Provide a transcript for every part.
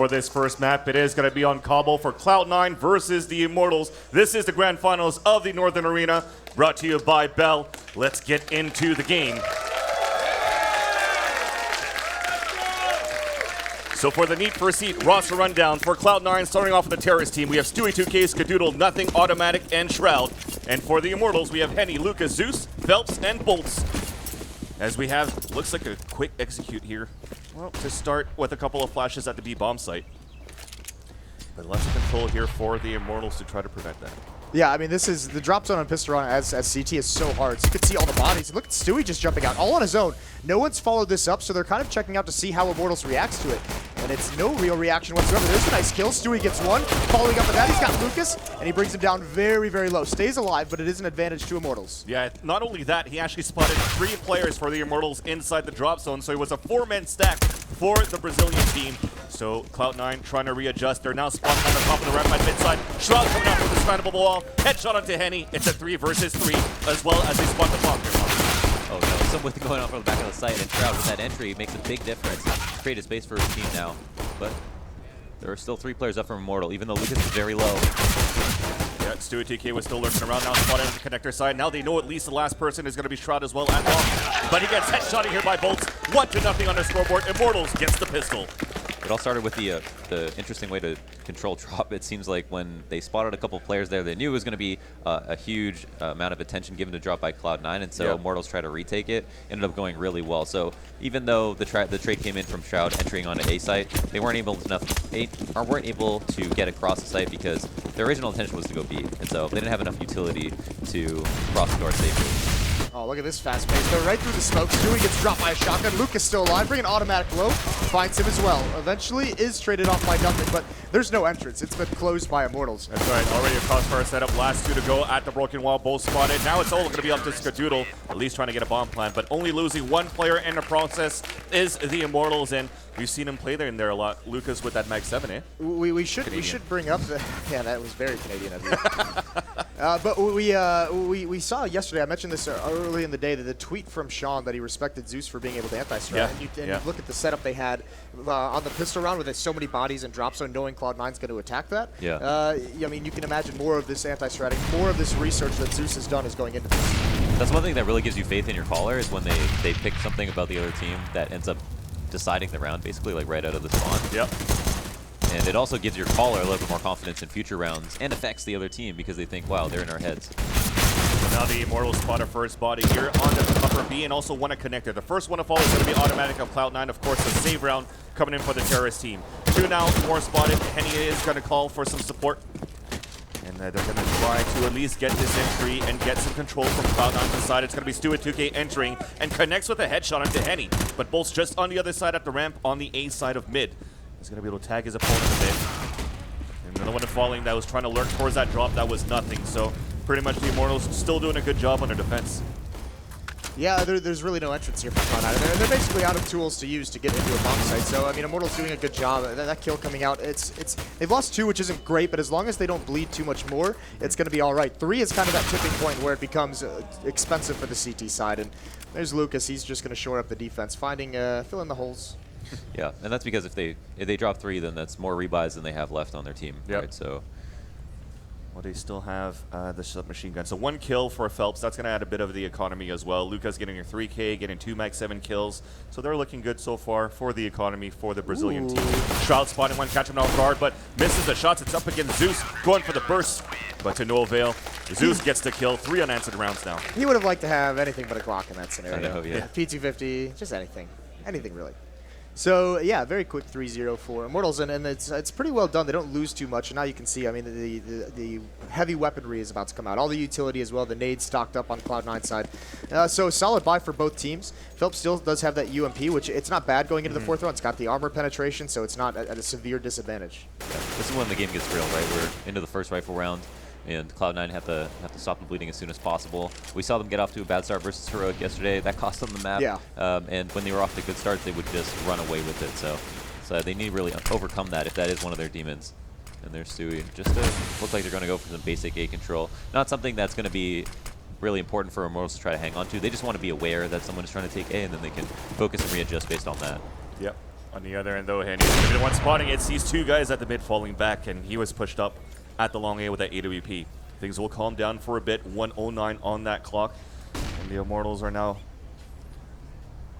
For this first map, it is going to be on Cobble for Cloud9 versus the Immortals. This is the grand finals of the Northern Arena, brought to you by Bell. Let's get into the game. So for the Need for a Seat roster rundown for Cloud9, starting off with the Terrorist team, we have Stewie 2K, Skadoodle, Nothing, Automatic, and Shroud. And for the Immortals, we have Henny, Lucas, Zeus, Phelps, and Bolts. As we have, looks like a quick execute here. Well, to start with a couple of flashes at the B-bomb site. But less control here for the Immortals to try to prevent that. Yeah, I mean, this is the drop zone on Pisteron as CT is so hard. So you can see all the bodies. Look at Stewie just jumping out, all on his own. No one's followed this up, so they're kind of checking out to see how Immortals reacts to it. And it's no real reaction whatsoever. There's a nice kill. Stewie gets one. Following up with that, he's got Lucas, and he brings him down very, very low. Stays alive, but it is an advantage to Immortals. Yeah, not only that, he actually spotted 3 players for the Immortals inside the drop zone, so it was a 4-man stack for the Brazilian team. So Cloud9 trying to readjust. They're now spotted on the top of the ramp at midside. Shroud coming out with the expandable wall. Headshot onto Henny. It's a 3 versus 3, as well as they spot the bomb. Oh no, something going on from the back of the site, and Shroud with that entry makes a big difference. Create a space for his team now, but there are still 3 players up from Immortal, even though Lucas is very low. Yeah, Stewie TK was still lurking around, now spotted on the connector side. Now they know at least the last person is going to be Shroud as well at bomb. But he gets headshotted here by Bolts. 1-0 on the scoreboard. Immortals gets the pistol. It all started with the interesting way to control drop. It seems like when they spotted a couple players there, they knew it was going to be a huge amount of attention given to drop by Cloud9, and so Immortals tried to retake it. Ended up going really well. So even though the trade came in from Shroud entering onto A site, they weren't able to get across the site because their original intention was to go B, and so they didn't have enough utility to cross the door safely. Oh, look at this fast pace. They're right through the smoke. Stewie gets dropped by a shotgun. Lucas still alive. Bring an automatic low. Finds him as well. Eventually is traded off by Nothing, but there's no entrance. It's been closed by Immortals. That's right. Already a crossfire setup. Last 2 to go at the broken wall. Both spotted. Now it's all going to be up to Skadoodle, at least trying to get a bomb plan, but only losing 1 player in the process is the Immortals, and we've seen him play there in there a lot. Lucas with that Mag 7, eh? We should bring up the yeah, that was very Canadian of you. But we saw yesterday, I mentioned this early in the day, that the tweet from Sean that he respected Zeus for being able to anti-strike. Yeah. And you look at the setup they had on the pistol round with so many bodies and drop zone, knowing Cloud9's going to attack that. Yeah. I mean, you can imagine more of this anti-strategy, more of this research that Zeus has done is going into this. That's one thing that really gives you faith in your caller, is when they pick something about the other team that ends up deciding the round, basically, like right out of the spawn. Yep. And it also gives your caller a little bit more confidence in future rounds and affects the other team because they think, wow, they're in our heads. Now the Immortals spot a first body here on the upper B and also one a connector. The first one to fall is going to be automatic of Cloud9. Of course, the save round coming in for the Terrorist team. 2 now, more spotted. Henny is going to call for some support. And they're going to try to at least get this entry and get some control from Cloud9's side. It's going to be Stewie 2K entering and connects with a headshot onto Henny. But Bolt's just on the other side at the ramp on the A side of mid. He's going to be able to tag his opponent a bit. And another one falling that was trying to lurk towards that drop, that was nothing. So pretty much the Immortals still doing a good job on their defense. Yeah, there's really no entrance here for Cloud9. They're basically out of tools to use to get into a bomb site. So, I mean, Immortals doing a good job. That kill coming out, they've lost 2, which isn't great, but as long as they don't bleed too much more, it's going to be all right. 3 is kind of that tipping point where it becomes expensive for the CT side. And there's Lucas. He's just going to shore up the defense, fill in the holes. Yeah, and that's because if they drop 3, then that's more rebuys than they have left on their team. Yep. Right? So. Well, they still have the submachine gun. So 1 kill for Phelps. That's going to add a bit of the economy as well. Lucas getting a 3K, getting 2 Mag 7 kills. So they're looking good so far for the economy for the Brazilian team. Shroud spotting one, catching him off guard, but misses the shots. It's up against Zeus, going for the burst, but to no avail. Zeus gets the kill. 3 unanswered rounds now. He would have liked to have anything but a Glock in that scenario. I know, yeah. P250, just anything. Anything, really. So, yeah, very quick 3-0 for Immortals, and it's pretty well done. They don't lose too much, and now you can see, I mean, the heavy weaponry is about to come out. All the utility as well, the nades stocked up on Cloud9 side. So, solid buy for both teams. Phelps still does have that UMP, which it's not bad going into the 4th round. It's got the armor penetration, so it's not at a severe disadvantage. Yeah, this is when the game gets real, right? We're into the first rifle round, and Cloud9 have to stop the bleeding as soon as possible. We saw them get off to a bad start versus Heroic yesterday. That cost them the map. Yeah. And when they were off to good starts, they would just run away with it. So they need to really overcome that if that is one of their demons. And there's Stewie. Just look like they're going to go for some basic A control. Not something that's going to be really important for Immortals to try to hang on to. They just want to be aware that someone is trying to take A, and then they can focus and readjust based on that. Yep. On the other end, though, Henny's going to be the one spotting it. Sees two guys at the mid falling back, and he was pushed up at the long A with that AWP. Things will calm down for a bit. 1:09 on that clock. And the Immortals are now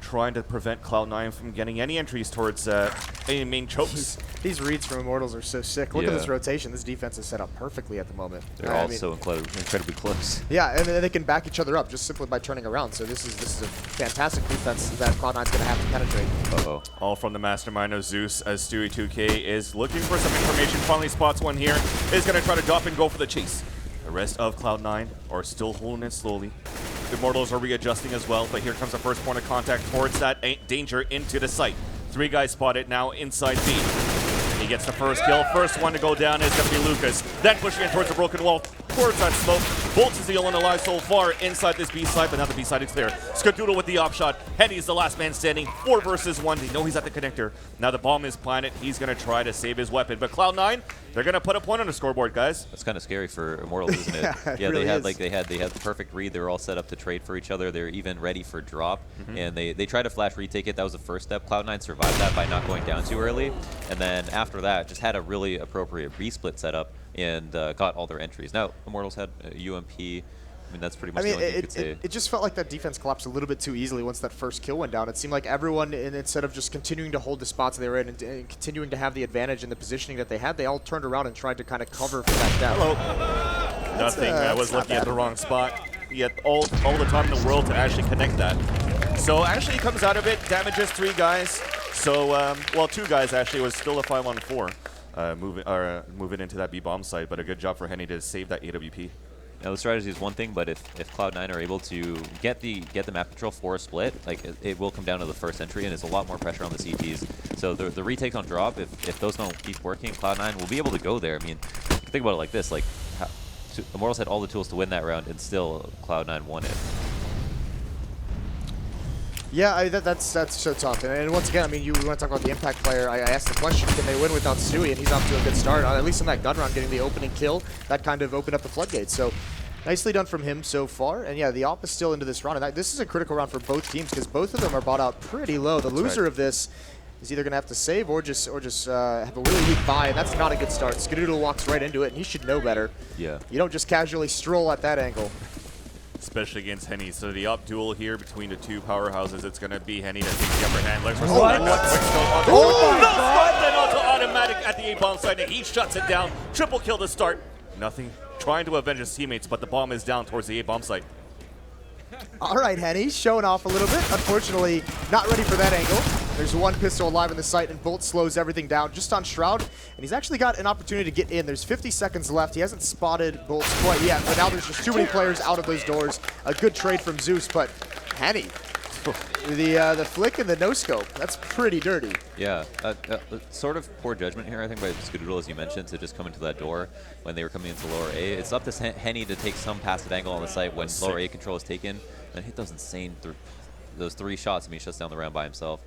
trying to prevent Cloud9 from getting any entries towards any main chokes. These reads from Immortals are so sick. Look at this rotation. This defense is set up perfectly at the moment. They're all so incredibly close. Yeah, and they can back each other up just simply by turning around. So this is a fantastic defense that Cloud9's going to have to penetrate. Uh-oh. All from the mastermind of Zeus, as Stewie2K is looking for some information. Finally spots one here. Is going to try to drop and go for the chase. The rest of Cloud9 are still holding it slowly. The Immortals are readjusting as well, but here comes the first point of contact towards that danger into the site. 3 guys spotted now inside B. He gets the first kill. First one to go down is going to be Lucas. Then pushing in towards the broken wall, towards that smoke. Bolts is the only one alive so far inside this B side, but now the B side is clear. Skadoodle with the op shot. Henny's the last man standing. 4 versus 1. They know he's at the connector. Now the bomb is planted. He's going to try to save his weapon. But Cloud9, they're going to put a point on the scoreboard, guys. That's kind of scary for Immortals, isn't it? Yeah, really they had the perfect read. They were all set up to trade for each other. They're even ready for drop, and they tried to flash retake it. That was the first step. Cloud9 survived that by not going down too early, and then after that, just had a really appropriate B-split setup and got all their entries. Now Immortals had UMP. I mean, that's pretty much the only thing you could say. It just felt like that defense collapsed a little bit too easily once that first kill went down. It seemed like everyone, instead of just continuing to hold the spots they were in and continuing to have the advantage in the positioning that they had, they all turned around and tried to kind of cover for that depth. Hello. Nothing. I was looking at the wrong spot. Yet all the time in the world to actually connect that. So actually he comes out of it, damages 3 guys. So, well, 2 guys actually. It was still a 5-on-4 moving into that B bomb site, but a good job for Henny to save that AWP. Now the strategy is one thing, but if Cloud9 are able to get the map control for a split, like it will come down to the first entry, and it's a lot more pressure on the CTs. So the retakes on drop, if those don't keep working, Cloud9 will be able to go there. I mean, think about it like this: like Immortals had all the tools to win that round, and still Cloud9 won it. Yeah, that's so tough. And once again, I mean, you want to talk about the impact player. I asked the question, can they win without Stewie? And he's off to a good start, at least in that gun round, getting the opening kill. That kind of opened up the floodgates. So nicely done from him so far. And yeah, the op is still into this round. And this is a critical round for both teams because both of them are bought out pretty low. The loser of this is either going to have to save or just have a really weak buy, and that's not a good start. Skadoodle walks right into it, and he should know better. Yeah. You don't just casually stroll at that angle. Especially against Henny. So the up duel here between the 2 powerhouses, it's going to be Henny that takes the upper hand. Let's then onto automatic at the A-bomb side, and he shuts it down. Triple kill to start. Nothing. Trying to avenge his teammates, but the bomb is down towards the A-bomb site. All right, Henny, showing off a little bit. Unfortunately, not ready for that angle. There's 1 pistol alive in the site, and Bolt slows everything down just on Shroud. And he's actually got an opportunity to get in. There's 50 seconds left. He hasn't spotted Bolt quite yet, but now there's just too many players out of those doors. A good trade from Zeus, but Henny, the flick and the no-scope, that's pretty dirty. Yeah, sort of poor judgment here, I think, by Skadoodle, as you mentioned, to just come into that door when they were coming into lower A. It's up to Henny to take some passive angle on the site when lower A control is taken and hit those insane those 3 shots. I mean, he shuts down the round by himself.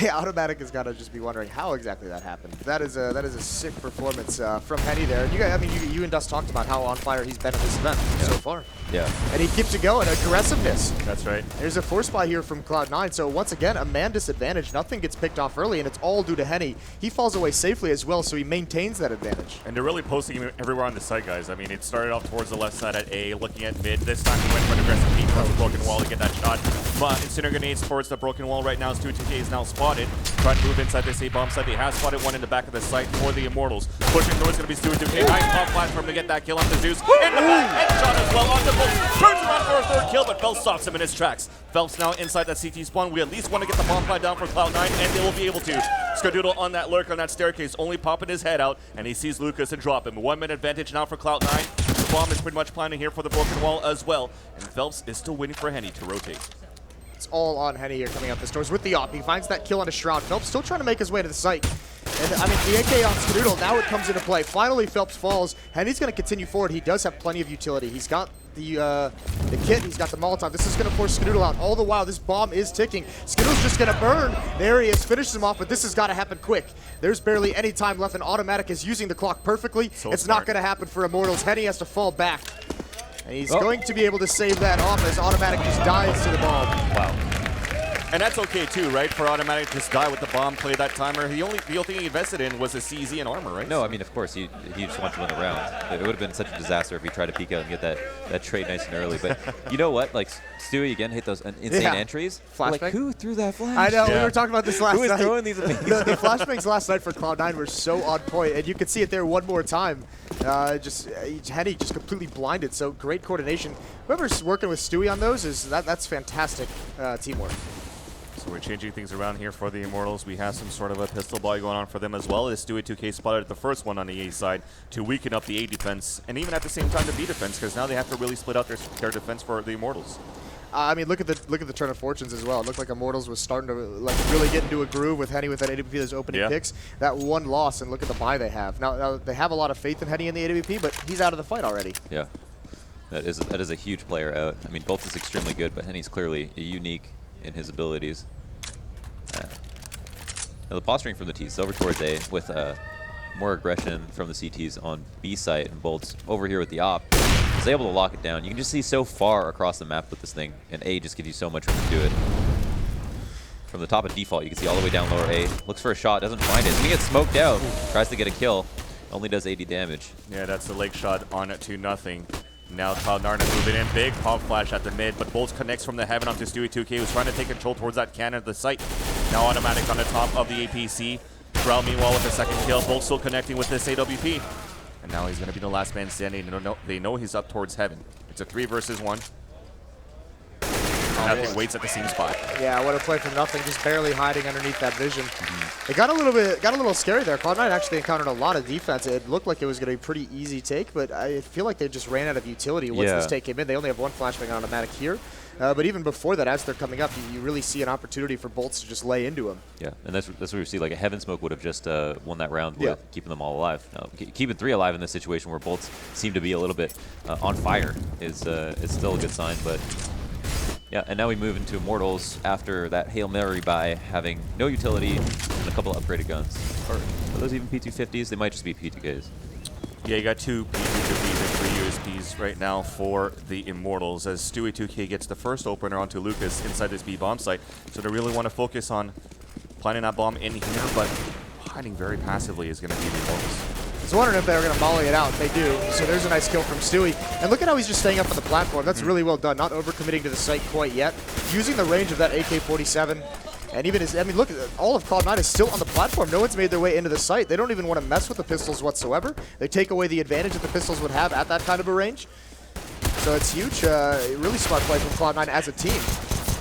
Yeah, Automatic has got to just be wondering how exactly that happened. That is a sick performance from Henny there. You guys, I mean, you and Dust talked about how on fire he's been in this event so far. Yeah. And he keeps it going. Aggressiveness. That's right. There's a force buy here from Cloud9. So once again, a man disadvantage. Nothing gets picked off early, and it's all due to Henny. He falls away safely as well, so he maintains that advantage. And they're really posting him everywhere on the site, guys. I mean, it started off towards the left side at A, looking at mid. This time he went for an aggressive peek across the broken wall to get that shot. But instead of grenades towards the broken wall right now, Stewie2K is now spotted. Trying to move inside this A-bomb site. He has spotted one in the back of the site for the Immortals. Pushing through is going to be Stewie2K. Nice top platform to get that kill on the Zeus. In the back, headshot as well on the Bolt. Turns around for a 3rd kill, but Phelps stops him in his tracks. Phelps now inside that CT spawn. We at least want to get the bomb plant down for Cloud9, and they will be able to. Skadoodle on that lurk on that staircase, only popping his head out, and he sees Lucas and drop him. 1-minute advantage now for Cloud9. The bomb is pretty much planting here for the broken wall as well, and Phelps is still waiting for Henny to rotate. It's all on Henny here coming out the doors with the op. He finds that kill on a Shroud. Phelps still trying to make his way to the site. And I mean, the AK on Skadoodle, now it comes into play. Finally, Phelps falls. Henny's going to continue forward. He does have plenty of utility. He's got the kit, he's got the Molotov. This is going to force Skadoodle out. All the while, this bomb is ticking. Skadoodle's just going to burn. There he is, finishes him off, but this has got to happen quick. There's barely any time left, and Automatic is using the clock perfectly. So it's not going to happen for Immortals. Henny has to fall back. And he's going to be able to save that off as Automatic just dives to the bomb. Wow. And that's okay too, right? For Automatic to just die with the bomb, play that timer. The only thing he invested in was a CZ and armor, right? No, I mean, of course, he just wanted to win the round. It would have been such a disaster if he tried to peek out and get that trade nice and early. But you know what? Like, Stewie again hit those insane entries. Flashbang. Like, who threw that flash? I know, Yeah. we were talking about this last Who is night. throwing these amazing The flashbangs last night for Cloud9 were so on point, and you could see it there one more time. Henny just completely blinded, so great coordination. Whoever's working with Stewie on those, that's fantastic teamwork. So we're changing things around here for the Immortals. We have some sort of a pistol buy going on for them as well. As Stewie 2K spotted the first one on the A side to weaken up the A defense, and even at the same time the B defense, because now they have to really split out their defense for the Immortals. I mean, look at the turn of fortunes as well. It looked like Immortals was starting to like really get into a groove with Henny with that AWP, those opening picks. That one loss, and look at the buy they have. Now they have a lot of faith in Henny in the AWP, but he's out of the fight already. Yeah, that is a huge player out. I mean, Bolt is extremely good, but Henny's clearly unique in his abilities. Now the posturing from the T's over towards A with more aggression from the CTs on B site, and Bolt's over here with the op is able to lock it down. You can just see so far across the map with this thing, and A just gives you so much room to do it. From the top of default, you can see all the way down lower A. Looks for a shot, doesn't find it. He gets smoked out, tries to get a kill, only does 80 damage. Yeah, that's the leg shot on it 2-0. Now Cloud9 moving in big, pop flash at the mid, but Bolt connects from the heaven onto Stewie 2K, who's trying to take control towards that cannon at the site. Now Automatic on the top of the APC. Drow meanwhile with the second kill. Bolt still connecting with this AWP. And now he's going to be the last man standing. They know he's up towards heaven. It's a 3 versus 1. Nothing waits at the same spot. Yeah, what a play from Nothing, just barely hiding underneath that vision. It got a little scary there. Cloud9 actually encountered a lot of defense. It looked like it was going to be a pretty easy take, but I feel like they just ran out of utility once this take came in. They only have one flashbang on Automatic here. But even before that, as they're coming up, you really see an opportunity for Bolts to just lay into them. Yeah, and that's what we see. Like a Heaven Smoke would have just won that round with keeping them all alive. Now, keeping 3 alive in this situation where Bolts seem to be a little bit on fire is still a good sign. But yeah, and now we move into Immortals after that Hail Mary by having no utility and a couple of upgraded guns. Or are those even P250s? They might just be P2Ks. Yeah, you got 2 P250s and 3 USPs right now for the Immortals as Stewie 2K gets the first opener onto Lucas inside this B bomb site. So they really want to focus on planting that bomb in here, but hiding very passively is going to be the Immortals. I was wondering if they were going to molly it out. They do. So there's a nice kill from Stewie. And look at how he's just staying up on the platform. That's really well done. Not overcommitting to the site quite yet. Using the range of that AK-47. And even his, I mean, look, all of Cloud9 is still on the platform. No one's made their way into the site. They don't even want to mess with the pistols whatsoever. They take away the advantage that the pistols would have at that kind of a range. So it's huge. Really smart play from Cloud9 as a team.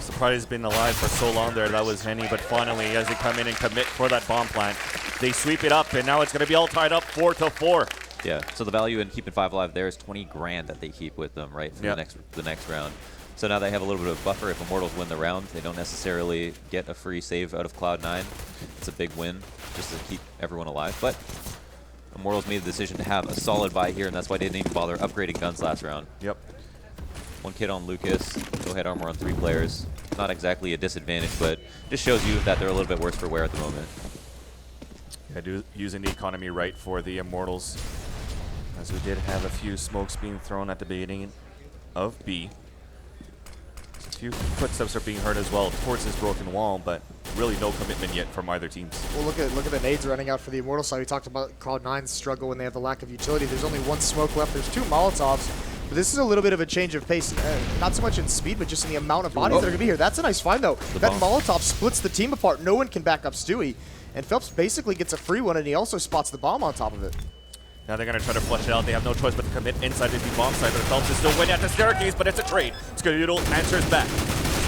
Surprise has been alive for so long there. That was Henny, but finally, as they come in and commit for that bomb plant, they sweep it up, and now it's going to be all tied up 4-4. Yeah, so the value in keeping 5 alive there is 20 grand that they keep with them, right, for the next round. So now they have a little bit of buffer. If Immortals win the round, they don't necessarily get a free save out of Cloud9. It's a big win just to keep everyone alive. But Immortals made the decision to have a solid buy here, and that's why they didn't even bother upgrading guns last round. Yep. 1 kid on Lucas, go-ahead armor on 3 players. Not exactly a disadvantage, but just shows you that they're a little bit worse for wear at the moment. Yeah, using the economy right for the Immortals, as we did have a few smokes being thrown at the beginning of B. A few footsteps are being heard as well towards this broken wall, but really no commitment yet from either teams. Well, look at the nades running out for the Immortals side. We talked about Cloud9's struggle when they have the lack of utility. There's only 1 smoke left. There's 2 Molotovs. But this is a little bit of a change of pace. Not so much in speed, but just in the amount of bodies that are going to be here. That's a nice find, though. That Molotov splits the team apart. No one can back up Stewie. And Phelps basically gets a free one, and he also spots the bomb on top of it. Now they're going to try to flush it out. They have no choice but to commit inside the bomb site. But Phelps is still winning at the staircase, but it's a trade. Skadoodle answers back.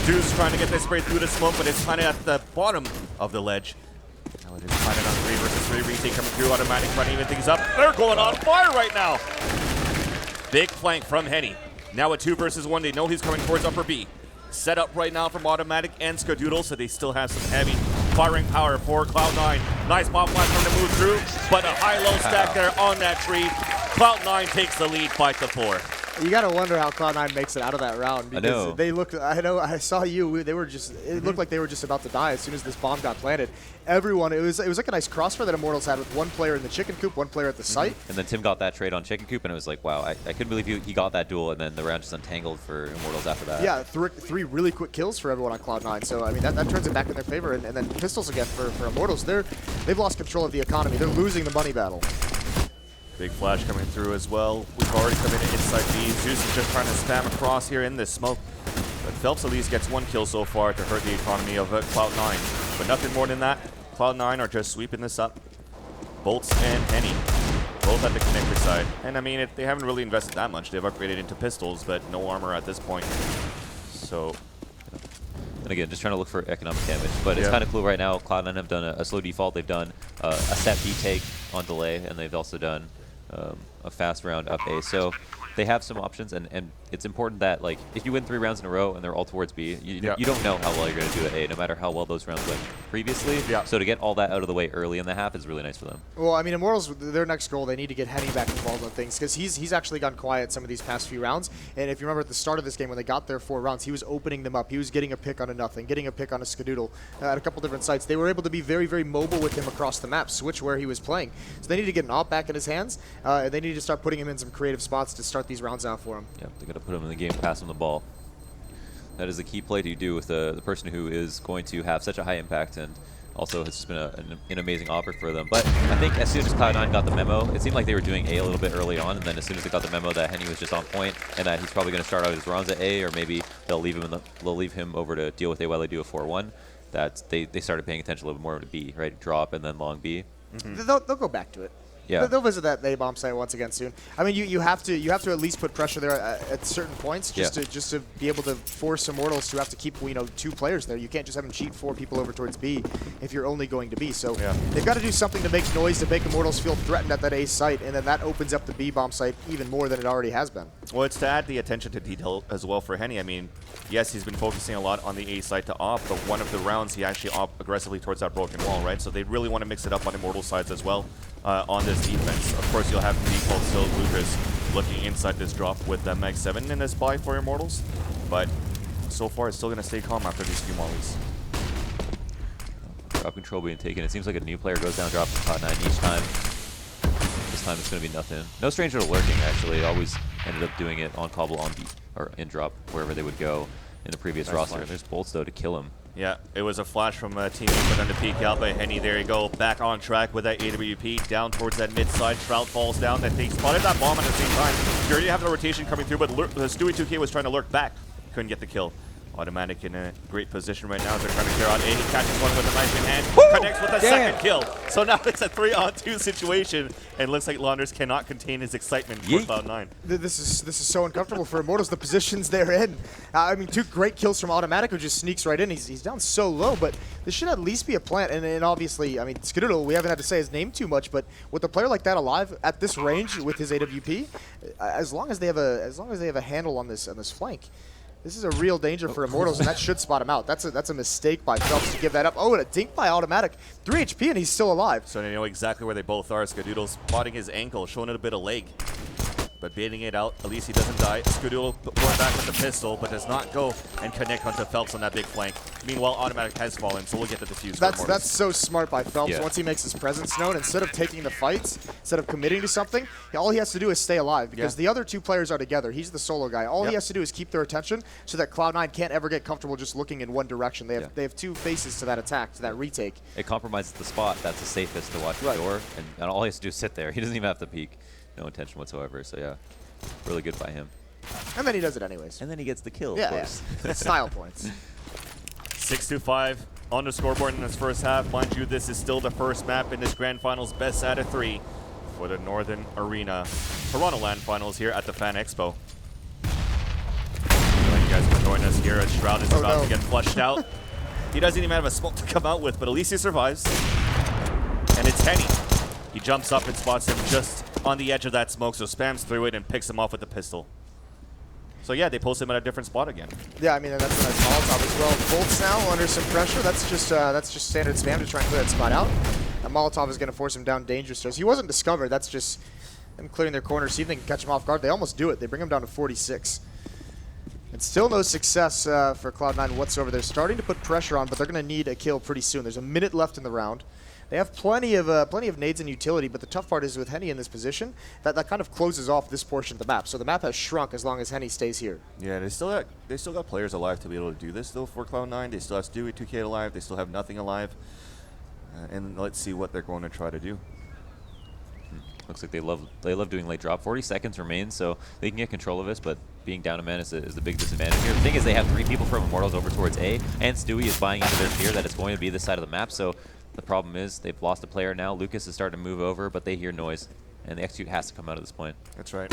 Stu's trying to get this spray through the smoke, but it's planted at the bottom of the ledge. Now it is planted on 3 versus 3. Retake coming through. Automatic trying to even things up. They're going on fire right now. Big flank from Henny. Now a 2 versus 1. They know he's coming towards upper B. Set up right now from Automatic and Skadoodle, so they still have some heavy firing power for Cloud9. Nice bomb flash from to move through, but a high-low stack there on that tree. Cloud9 takes the lead 5-4. You gotta wonder how Cloud9 makes it out of that round, because I know. they looked. I saw you. They were just. It looked like they were just about to die as soon as this bomb got planted. Everyone. It was like a nice crossfire that Immortals had with one player in the chicken coop, one player at the site. And then Tim got that trade on chicken coop, and it was like, wow, I couldn't believe he got that duel, and then the round just untangled for Immortals after that. Yeah, three really quick kills for everyone on Cloud9. So I mean that turns it back in their favor. And then pistols again for Immortals. They've lost control of the economy. They're losing the money battle. Big flash coming through as well. We've already come in inside B. Zeus is just trying to spam across here in this smoke. But Phelps at least gets one kill so far to hurt the economy of Cloud9. But nothing more than that. Cloud9 are just sweeping this up. Bolts and Henny, both at the connector side. And I mean, they haven't really invested that much. They've upgraded into pistols, but no armor at this point. So... And again, just trying to look for economic damage. But it's kind of cool right now. Cloud9 have done a slow default. They've done a set B take on delay, and they've also done a fast round up A. So they have some options, and it's important that, like, if you win 3 rounds in a row and they're all towards B, you don't know how well you're going to do at A, no matter how well those rounds went previously. So to get all that out of the way early in the half is really nice for them. Well, I mean, Immortals, their next goal, they need to get Henny back involved in things, because he's actually gone quiet some of these past few rounds. And if you remember at the start of this game, when they got their 4 rounds, he was opening them up. He was getting a pick on a nothing, getting a pick on a skadoodle at a couple different sites. They were able to be very, very mobile with him across the map, switch where he was playing. So they need to get an op back in his hands, and they need to start putting him in some creative spots to start these rounds out for him. Yeah, they got to put him in the game, pass him the ball. That is the key play to do with the person who is going to have such a high impact, and also has just been an amazing offer for them. But I think as soon as Cloud9 got the memo, it seemed like they were doing A a little bit early on, and then as soon as they got the memo that Henny was just on point, and that he's probably going to start out his rounds at A, or maybe they'll leave him over to deal with A while they do a 4-1. That they started paying attention a little bit more to B, right? Drop and then long B. They'll go back to it. Yeah. They'll visit that A bomb site once again soon. I mean, you have to at least put pressure there at certain points just to be able to force Immortals to have to keep 2 players there. You can't just have them cheat 4 people over towards B if you're only going to B. So they've got to do something to make noise to make Immortals feel threatened at that A site, and then that opens up the B bomb site even more than it already has been. Well, it's to add the attention to detail as well for Henny. I mean, yes, he's been focusing a lot on the A side to op, but one of the rounds he actually op aggressively towards that broken wall, right? So they really want to mix it up on Immortal sides as well on this defense. Of course, you'll have the default still Lucas looking inside this drop with the Mag 7 in his buy for Immortals, but so far it's still going to stay calm after these few mollies. Drop control being taken. It seems like a new player goes down drop Cloud9 each time. This time it's going to be nothing. No stranger to lurking, actually. Always ended up doing it on Cobble, on B, or in drop, wherever they would go in the previous roster. Flash. There's bolts, though, to kill him. Yeah, it was a flash from a teammate, but then to peek out by Henny. There you go, back on track with that AWP, down towards that mid side. Shroud falls down, they spotted that bomb at the same time. You already have the rotation coming through, but Stewie 2K was trying to lurk back. Couldn't get the kill. Automatic in a great position right now. They're trying to clear out A. He catches one with a knife in hand, connects with a second kill. So now it's a 3-on-2 situation, and looks like Launders cannot contain his excitement for Cloud9. This is so uncomfortable for Immortals, the positions they're in. I mean, 2 great kills from Automatic, who just sneaks right in. He's down so low, but this should at least be a plant. And obviously, I mean, Skadoodle, we haven't had to say his name too much, but with a player like that alive at this range with his AWP, as long as they have a handle on this flank, this is a real danger for Immortals, and that should spot him out. That's a mistake by Phelps to give that up. Oh, and a dink by Automatic. 3 HP, and he's still alive. So they know exactly where they both are. Skadoodle's spotting his ankle, showing it a bit of leg, but baiting it out. At least he doesn't die. Skadoodle going back with the pistol, but does not go and connect onto Phelps on that big flank. Meanwhile, Automatic has fallen, so we'll get the defuse. That's so smart by Phelps. Once he makes his presence known, instead of taking the fights, instead of committing to something, all he has to do is stay alive, because the other 2 players are together. He's the solo guy. All he has to do is keep their attention so that Cloud9 can't ever get comfortable just looking in one direction. They have 2 faces to that attack, to that retake. It compromises the spot. That's the safest to watch the door, and all he has to do is sit there. He doesn't even have to peek. No intention whatsoever, so yeah. Really good by him. And then he does it anyways. And then he gets the kill, of course. Yeah. Style points. 6-5 on the scoreboard in this first half. Mind you, this is still the first map in this Grand Finals best out of 3 for the Northern Arena Toronto Land Finals here at the Fan Expo. Thank you guys for joining us here. Shroud is about to get flushed out. He doesn't even have a smoke to come out with, but at least he survives. And it's Henny. He jumps up and spots him just on the edge of that smoke, so spams through it and picks him off with the pistol. So yeah, they post him at a different spot again. Yeah, I mean, and that's a nice Molotov as well. Bolts now under some pressure. That's just standard spam to try and clear that spot out. And Molotov is going to force him down dangerous. He wasn't discovered. That's just and clearing their corner, see if they can catch him off guard. They almost do it. They bring him down to 46. And still no success for Cloud9 whatsoever. They're starting to put pressure on, but they're going to need a kill pretty soon. There's a minute left in the round. They have plenty of nades and utility, but the tough part is with Henny in this position, that kind of closes off this portion of the map. So the map has shrunk as long as Henny stays here. Yeah, they still got players alive to be able to do this though for Cloud9. They still have Stewie 2K alive. They still have nothing alive. And let's see what they're going to try to do. Looks like they love doing late drop. 40 seconds remain, so they can get control of this, but being down a man is the big disadvantage here. The thing is they have 3 people from Immortals over towards A, and Stewie is buying into their fear that it's going to be this side of the map, so the problem is they've lost a player now. Lucas is starting to move over, but they hear noise, and the execute has to come out at this point. That's right.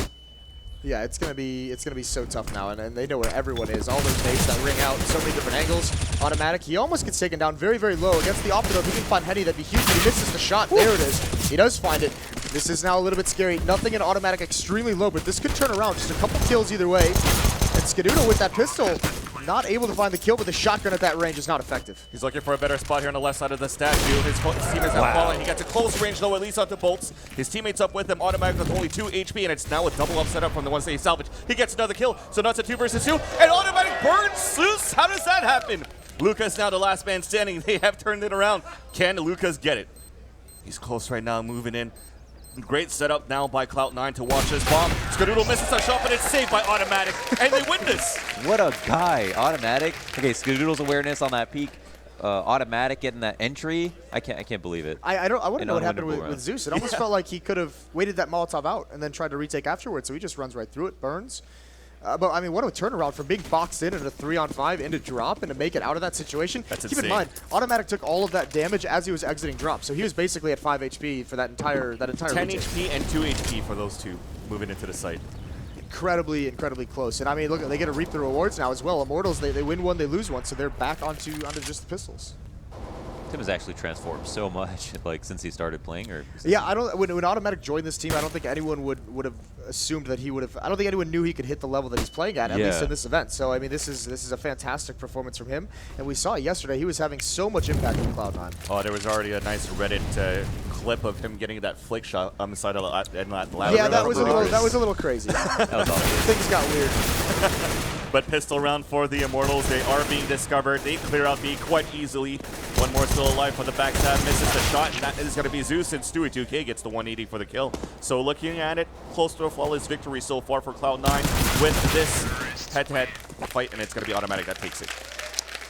Yeah, it's gonna be so tough now, and they know where everyone is. All those nades that ring out in so many different angles. Automatic. He almost gets taken down very, very low. Against the opposite, if he can find Henny, that'd be huge. But he misses the shot. There it is. He does find it. This is now a little bit scary. Nothing in Automatic, extremely low, but this could turn around. Just a couple kills either way. And Skadoodle with that pistol, not able to find the kill, but the shotgun at that range is not effective. He's looking for a better spot here on the left side of the statue. His teammates have fallen. He gets a close range though, at least onto bolts. His teammates up with him. Automatic with only 2 HP, and it's now a double up setup from the ones that he salvaged. He gets another kill, so now it's a 2 versus 2, and Automatic burns Zeus. How does that happen? Lucas now the last man standing. They have turned it around. Can Lucas get it? He's close right now, moving in. Great setup now by Cloud9 to watch this bomb. Skadoodle misses a shot, but it's saved by Automatic, and they win this. What a guy, Automatic. Okay, Skadoodle's awareness on that peak. Automatic getting that entry. I can't believe it. I want to know what happened with Zeus. It almost felt like he could have waited that Molotov out and then tried to retake afterwards. So he just runs right through it, burns. But I mean, what a turnaround from being boxed in at a 3-on-5 into drop and to make it out of that situation. That's Keep insane. in mind, Automatic took all of that damage as he was exiting drop, so he was basically at 5 HP for that entire 10 retake. HP and 2 HP for those two moving into the site. Incredibly close. And I mean, look, they get to reap the rewards now as well. Immortals, they win one, they lose one, so they're back onto just the pistols. Tim has actually transformed so much, like since he started playing. Or yeah, I don't. When Automatic joined this team, I don't think anyone would have assumed that he would have. I don't think anyone knew he could hit the level that he's playing at least in this event. So I mean, this is a fantastic performance from him, and we saw it yesterday. He was having so much impact on Cloud9. Oh, there was already a nice Reddit clip of him getting that flick shot on the side of the ladder. Yeah, that was a little crazy. That was awesome. Things got weird. But pistol round for the Immortals. They are being discovered. They clear out B quite easily. One more still alive for the backstab. Misses the shot, and that is going to be Zeus, and Stewie 2K gets the 180 for the kill. So looking at it, close to a flawless victory so far for Cloud9 with this head-to-head fight, and it's going to be Automatic that takes it.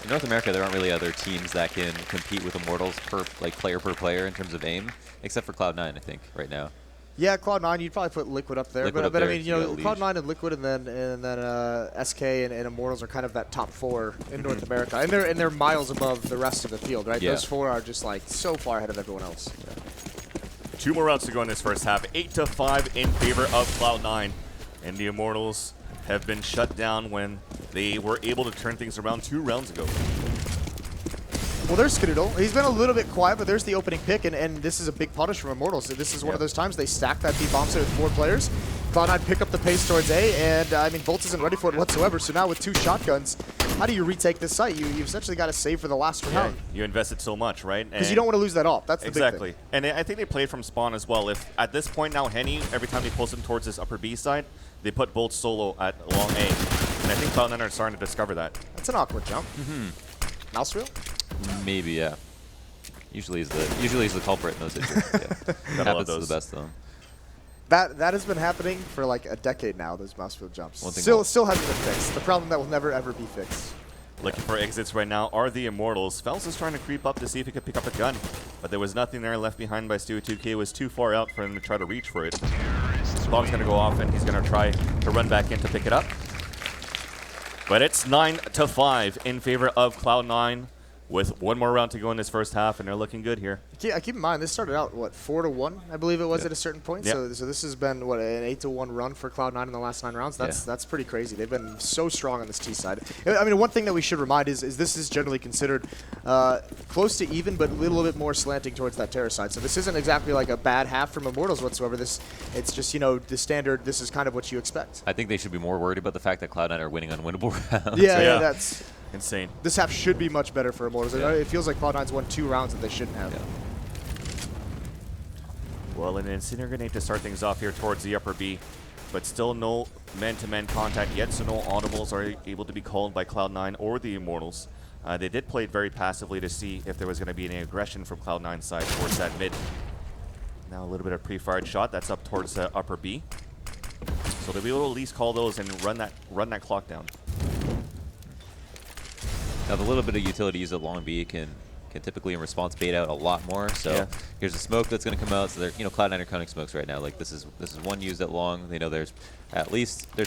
In North America, there aren't really other teams that can compete with Immortals player per player in terms of aim, except for Cloud9, I think, right now. Yeah, Cloud9, you'd probably put Liquid up there. Liquid but up I mean, you there, know, Cloud9 and Liquid and then SK and Immortals are kind of that top 4 in North America. And they're miles above the rest of the field, right? Yeah. Those 4 are just like so far ahead of everyone else. Yeah. 2 more rounds to go in this first half. 8-5 in favor of Cloud9. And the Immortals have been shut down when they were able to turn things around 2 rounds ago. Well, there's Skadoodle. He's been a little bit quiet, but there's the opening pick, and this is a big punish from Immortals. This is one of those times they stack that B-bomb site with 4 players. Cloud9 pick up the pace towards A, and I mean, Bolts isn't ready for it whatsoever, so now with 2 shotguns, how do you retake this site? You've essentially got to save for the last round. You invested so much, right? Because you don't want to lose that off. That's the big thing. And I think they played from spawn as well. If at this point now, Henny, every time they pulls him towards this upper B side, they put Bolts solo at long A. And I think Cloud9 are starting to discover that. That's an awkward jump. Mouse wheel? Maybe, yeah. Usually is the culprit in those situations. Yeah. That happens to the best of them. That has been happening for like a decade now, those mouse wheel jumps. Still hasn't been fixed. The problem that will never, ever be fixed. Looking for exits right now are the Immortals. Fells is trying to creep up to see if he could pick up a gun, but there was nothing there left behind by Stewie 2K. It was too far out for him to try to reach for it. Bomb's going to go off, and he's going to try to run back in to pick it up. But it's 9-5 in favor of Cloud9 with 1 more round to go in this first half, and they're looking good here. Keep in mind, this started out, what, 4-1, I believe it was at a certain point? Yep. So this has been, what, an 8-1 run for Cloud9 in the last 9 rounds? That's pretty crazy. They've been so strong on this T side. I mean, one thing that we should remind is this is generally considered close to even, but a little bit more slanting towards that Terra side. So this isn't exactly like a bad half from Immortals whatsoever. It's just, you know, the standard, this is kind of what you expect. I think they should be more worried about the fact that Cloud9 are winning unwinnable rounds. Yeah, that's insane. This half should be much better for Immortals. It feels like Cloud9's won 2 rounds that they shouldn't have. Well, an Incinerator Grenade to start things off here towards the upper B, but still no man-to-man contact yet, so no audibles are able to be called by Cloud9 or the Immortals. They did play it very passively to see if there was going to be any aggression from Cloud9's side towards that mid. Now a little bit of pre-fired shot, that's up towards upper B. So they'll be able to at least call those and run that clock down. Now the little bit of utility used at long B can typically in response bait out a lot more. So here's a smoke that's going to come out. So they're, Cloud9 are counting smokes right now. Like this is one used at long. They know there's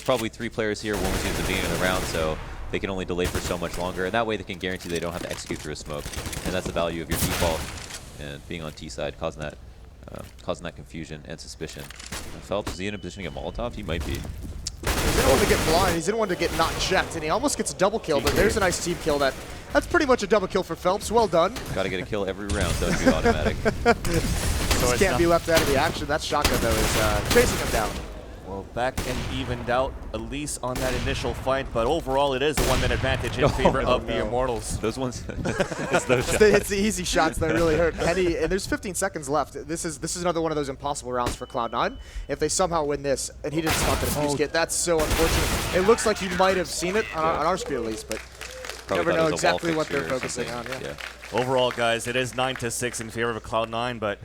probably 3 players here. One was used at the beginning of the round, so they can only delay for so much longer. And that way they can guarantee they don't have to execute through a smoke. And that's the value of your default and being on T side, causing that confusion and suspicion. Phelps, is he in a position to get Molotov? He might be. He didn't want to get blind. He didn't want to get not checked, and he almost gets a double kill. But there's a nice team kill. That's pretty much a double kill for Phelps. Well done. Got to get a kill every round, so it'd be automatic. Just can't be left out of the action. That shotgun though is chasing him down. Well, back and evened out, at least on that initial fight, but overall it is a 1-minute advantage in favor of the Immortals. Those ones, it's those shots. It's the easy shots that really hurt. Henny, and there's 15 seconds left. This is another one of those impossible rounds for Cloud9. If they somehow win this, and he didn't stop the defuse kit, that's so unfortunate. It looks like you might have seen it on our screen at least, but Probably never know exactly what they're focusing on. Yeah. Overall, guys, it is 9-6 in favor of Cloud9, but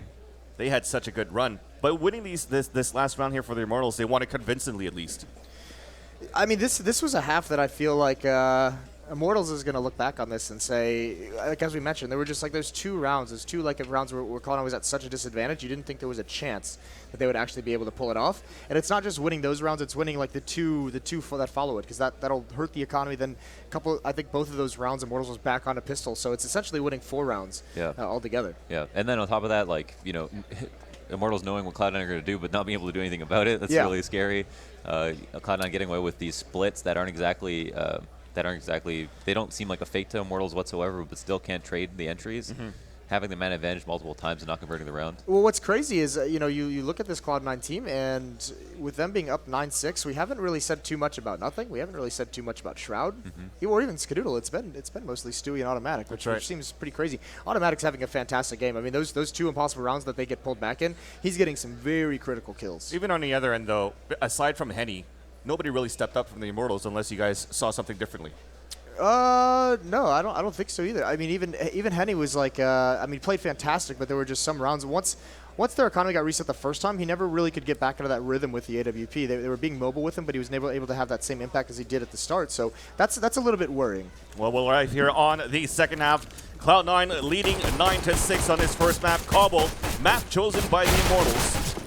they had such a good run. But winning this last round here for the Immortals, they won it convincingly at least. I mean, this was a half that I feel like Immortals is going to look back on this and say, like as we mentioned, there were just like there's 2 rounds. There's 2 like rounds where Cloud9 was at such a disadvantage. You didn't think there was a chance that they would actually be able to pull it off. And it's not just winning those rounds; it's winning like the two that follow it, because that'll hurt the economy. Then I think both of those rounds, Immortals was back on a pistol, so it's essentially winning 4 rounds altogether. Yeah, and then on top of that, like Immortals knowing what Cloud9 are going to do, but not being able to do anything about it. That's really scary. Cloud9 getting away with these splits that aren't exactly. They don't seem like a fake to Immortals whatsoever, but still can't trade the entries. Having the man advantage multiple times and not converting the round. Well, what's crazy is, you look at this Cloud9 team, and with them being up 9-6, we haven't really said too much about nothing. We haven't really said too much about Shroud, or even Skadoodle. It's been mostly Stewie and Automatic, which seems pretty crazy. Automatic's having a fantastic game. I mean, those 2 impossible rounds that they get pulled back in, he's getting some very critical kills. Even on the other end, though, aside from Henny, nobody really stepped up from the Immortals unless you guys saw something differently. No, I don't think so either. I mean, even Henny was like, played fantastic, but there were just some rounds. Once their economy got reset the first time, he never really could get back into that rhythm with the AWP. They were being mobile with him, but he was never able to have that same impact as he did at the start. So that's a little bit worrying. Well, we'll arrive here on the second half. Cloud9 leading 9-6 on this first map. Cobble, map chosen by the Immortals.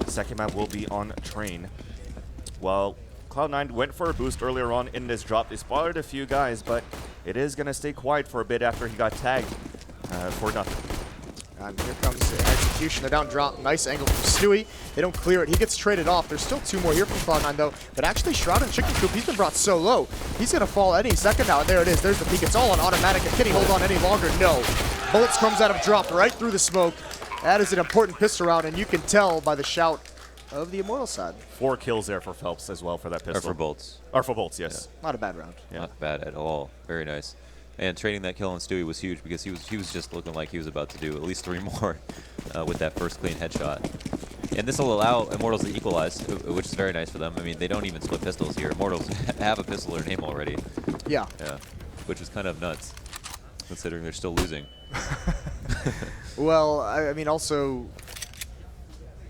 Second map will be on Train. Well, Cloud9 went for a boost earlier on in this drop. They spotted a few guys, but it is going to stay quiet for a bit after he got tagged for nothing. And here comes the execution. The down drop. Nice angle from Stewie. They don't clear it. He gets traded off. There's still 2 more here from Cloud9, though. But actually, Shroud and Chicken Coop, he's been brought so low. He's going to fall any second now. There it is. There's the peak. It's all on automatic. And can he hold on any longer? No. Bullets comes out of drop right through the smoke. That is an important pistol round, and you can tell by the shout of the Immortal side. 4 kills there for Phelps as well for that pistol. Or for bolts. Or for bolts, yes. Yeah. Not a bad round. Yeah. Not bad at all. Very nice. And trading that kill on Stewie was huge because he was just looking like he was about to do at least 3 more with that first clean headshot. And this will allow Immortals to equalize, which is very nice for them. I mean, they don't even split pistols here. Immortals have a pistol in their name already. Yeah. Yeah. Which is kind of nuts, considering they're still losing. Well, I mean, also,